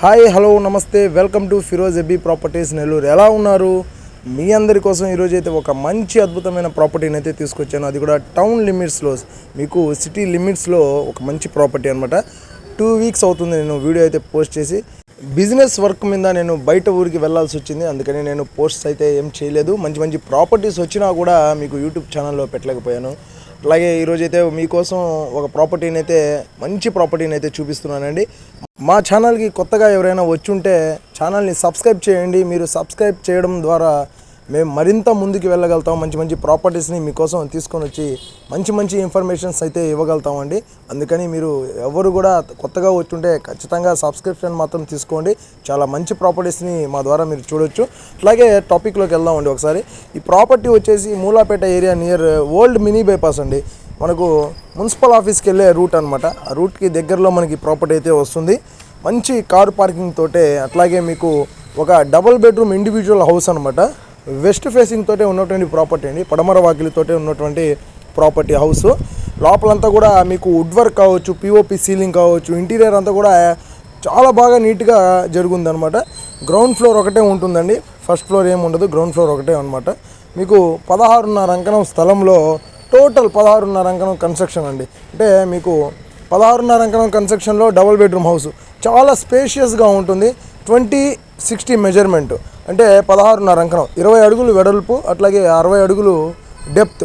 Hi hello namaste welcome to Firoz AB properties Nellore. ఎలా ఉన్నారు? మీ అందరి కోసం ఈరోజు అయితే ఒక మంచి అద్భుతమైన ప్రాపర్టీని అయితే తీసుకొచ్చాను. అది కూడా టౌన్ లిమిట్స్లో, మీకు సిటీ లిమిట్స్లో ఒక మంచి ప్రాపర్టీ అనమాట. 2 వీక్స్ అవుతుంది నేను వీడియో అయితే పోస్ట్ చేసి. బిజినెస్ వర్క్ మీద నేను బయట ఊరికి వెళ్ళాల్సి వచ్చింది, అందుకని నేను పోస్ట్స్ అయితే ఏం చేయలేదు. మంచి మంచి ప్రాపర్టీస్ వచ్చినా కూడా మీకు యూట్యూబ్ ఛానల్లో పెట్టలేకపోయాను. అలాగే ఈరోజు అయితే మీకోసం ఒక ప్రాపర్టీని అయితే మంచి ప్రాపర్టీని అయితే చూపిస్తున్నానండి. మా ఛానల్కి కొత్తగా ఎవరైనా వచ్చుంటే ఛానల్ని సబ్స్క్రైబ్ చేయండి. మీరు సబ్స్క్రైబ్ చేయడం ద్వారా మేము మరింత ముందుకు వెళ్ళగలుగుతాం. మంచి మంచి ప్రాపర్టీస్ని మీకోసం తీసుకొని వచ్చి మంచి మంచి ఇన్ఫర్మేషన్స్ అయితే ఇవ్వగలుగుతామండి. అందుకని మీరు ఎవరు కూడా కొత్తగా వచ్చుంటే ఖచ్చితంగా సబ్స్క్రిప్షన్ మాత్రం తీసుకోండి. చాలా మంచి ప్రాపర్టీస్ని మా ద్వారా మీరు చూడొచ్చు. అలాగే టాపిక్లోకి వెళ్దామండి ఒకసారి. ఈ ప్రాపర్టీ వచ్చేసి Mulapeta area near old mini bypass అండి. మనకు మున్సిపల్ ఆఫీస్కి వెళ్ళే రూట్ అనమాట. ఆ రూట్కి దగ్గరలో మనకి ప్రాపర్టీ అయితే వస్తుంది. మంచి కారు పార్కింగ్ తోటే, అట్లాగే మీకు ఒక డబుల్ బెడ్రూమ్ ఇండివిజువల్ హౌస్ అనమాట. వెస్ట్ ఫేసింగ్ తోటే ఉన్నటువంటి ప్రాపర్టీ అండి. పడమర వాకిలితోటే ఉన్నటువంటి ప్రాపర్టీ హౌస్. లోపలంతా కూడా మీకు వుడ్ వర్క్ కావచ్చు, పిఓపి సీలింగ్ కావచ్చు, ఇంటీరియర్ అంతా కూడా చాలా బాగా నీట్గా జరుగుందనమాట. గ్రౌండ్ ఫ్లోర్ ఒకటే ఉంటుందండి, ఫస్ట్ ఫ్లోర్ ఏమి ఉండదు, గ్రౌండ్ ఫ్లోర్ ఒకటే అనమాట. మీకు 16.5 అంకణం స్థలంలో టోటల్ 16.5 అంకణం కన్స్ట్రక్షన్ అండి. అంటే మీకు 16.5 అంకణం కన్స్ట్రక్షన్లో డబుల్ బెడ్రూమ్ హౌస్ చాలా స్పేషియస్గా ఉంటుంది. 20-60 మెజర్మెంట్ అంటే 16.5 అంకణం, 20 అడుగులు వెడల్పు, అట్లాగే 60 అడుగులు డెప్త్.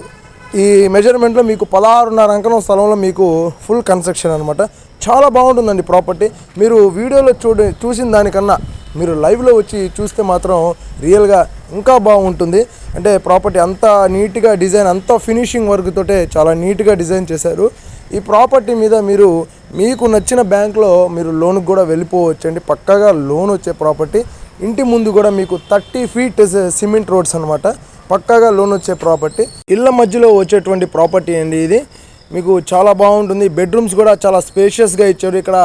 ఈ మెజర్మెంట్లో మీకు 16.5 అంకణం స్థలంలో మీకు ఫుల్ కన్స్ట్రక్షన్ అనమాట. చాలా బాగుంటుందండి ప్రాపర్టీ. మీరు వీడియోలో చూసిన దానికన్నా మీరు లైవ్లో వచ్చి చూస్తే మాత్రం రియల్గా ఇంకా బాగుంటుంది. అంటే ప్రాపర్టీ అంతా నీట్గా డిజైన్, అంతా ఫినిషింగ్ వర్క్ తోటే చాలా నీట్గా డిజైన్ చేశారు. ఈ ప్రాపర్టీ మీద మీకు నచ్చిన బ్యాంక్లో మీరు లోన్కి కూడా వెళ్ళిపోవచ్చండి. పక్కాగా లోన్ వచ్చే ప్రాపర్టీ. ఇంటి ముందు కూడా మీకు 30 feet సిమెంట్ రోడ్స్ అనమాట. పక్కాగా లోన్ వచ్చే ప్రాపర్టీ. ఇళ్ళ మధ్యలో వచ్చేటువంటి ప్రాపర్టీ అండి ఇది. మీకు చాలా బాగుంటుంది. బెడ్రూమ్స్ కూడా చాలా స్పేషియస్గా ఇచ్చారు. ఇక్కడ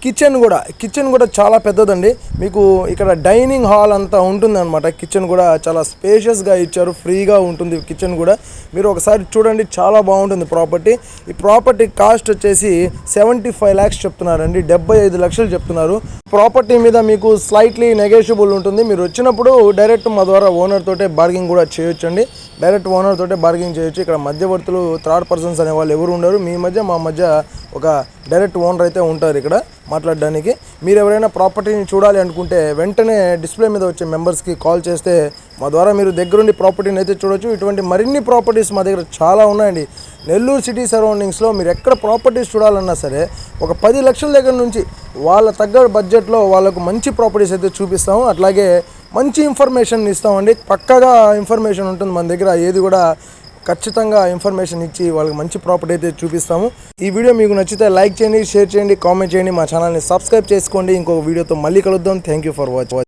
కిచెన్ కూడా చాలా పెద్దదండి. మీకు ఇక్కడ డైనింగ్ హాల్ అంతా ఉంటుంది అనమాట. కిచెన్ కూడా చాలా స్పేషియస్గా ఇచ్చారు, ఫ్రీగా ఉంటుంది కిచెన్ కూడా. మీరు ఒకసారి చూడండి, చాలా బాగుంటుంది ప్రాపర్టీ. ఈ ప్రాపర్టీ కాస్ట్ వచ్చేసి 75 lakhs చెప్తున్నారండి, 75 లక్షలు చెప్తున్నారు. ప్రాపర్టీ మీద మీకు స్లైట్లీ నెగోషియబుల్ ఉంటుంది. మీరు వచ్చినప్పుడు డైరెక్ట్ మా ద్వారా ఓనర్ తోటే బార్గింగ్ కూడా చేయొచ్చు అండి. డైరెక్ట్ ఓనర్ తోటే బార్గింగ్ చేయొచ్చు. ఇక్కడ మధ్యవర్తులు, థర్డ్ పర్సన్స్ అనే వాళ్ళు ఎవరు ఉండరు. మా మధ్య ఒక డైరెక్ట్ ఓనర్ అయితే ఉంటారు ఇక్కడ మాట్లాడడానికి. మీరు ఎవరైనా ప్రాపర్టీని చూడాలి అనుకుంటే వెంటనే డిస్ప్లే మీద వచ్చే మెంబర్స్కి కాల్ చేస్తే మా ద్వారా మీరు దగ్గరుండి ప్రాపర్టీని అయితే చూడొచ్చు. ఇటువంటి మరిన్ని ప్రాపర్టీస్ మా దగ్గర చాలా ఉన్నాయండి. నెల్లూరు సిటీ సరౌండింగ్స్లో మీరు ఎక్కడ ప్రాపర్టీస్ చూడాలన్నా సరే ఒక 10 లక్షల దగ్గర నుంచి వాళ్ళ తగ్గ బడ్జెట్లో వాళ్ళకు మంచి ప్రాపర్టీస్ అయితే చూపిస్తాము. అట్లాగే మంచి ఇన్ఫర్మేషన్ ఇస్తామండి. పక్కాగా ఇన్ఫర్మేషన్ ఉంటుంది మన దగ్గర. ఏది కూడా ఖచ్చితంగా ఇన్ఫర్మేషన్ ఇచ్చి వాళ్ళకి మంచి ప్రాపర్టీ అయితే చూపిస్తాము. ఈ వీడియో మీకు నచ్చితే లైక్ చేయండి, షేర్ చేయండి, కామెంట్ చేయండి. మా ఛానల్ని సబ్స్క్రైబ్ చేసుకోండి. ఇంకొక వీడియోతో మళ్ళీ కలుద్దాం. Thank you for watching.